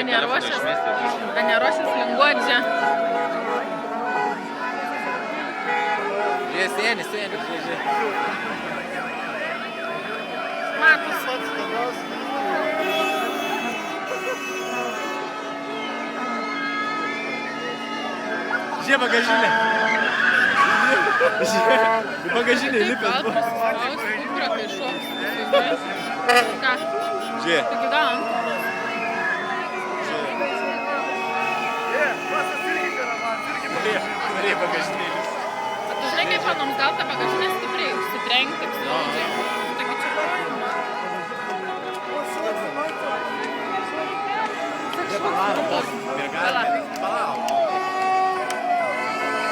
neruošęs linguoti čia. Sėni. Matus. Žiūrėk bagažinę. Bagažinė lipęs. Gal prisispaus, kurio kai šoks. Ką? Žiūrėk. Taigi gal. Norėjai bagažinė lipęs. Tu žinai, kaip panoms gal tą bagažinę stipriai užsitrenkti. Taigi čia parodymą. Palauk.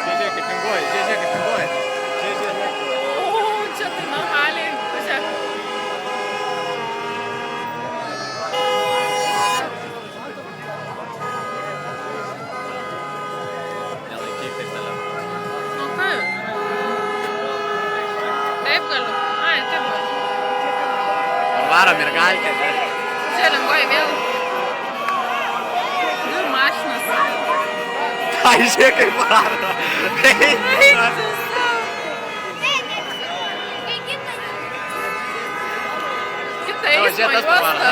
Žiūrėk, kaip pinguoji. O, čia tai normaliai. Žiūrėk. Nelaikyk taip toliau. Nu kaip? Taip galiu. Ai, taip galiu. Varo mergaitė. Čia lengvai vėl. Ir mašinas. Ai, žiūrėk, kaip varo. Kita eismo juosta.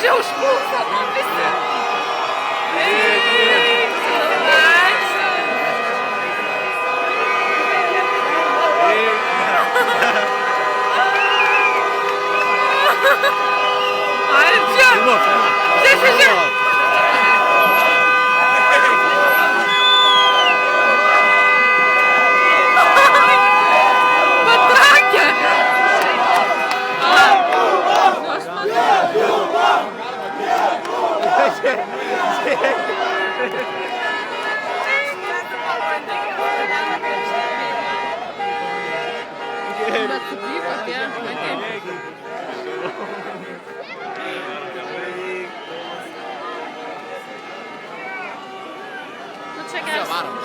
Čia užpulsa, man visi. Ai, čia. Čia. Patrakė. Aš bet supyko tie, matė. Nu čia geras.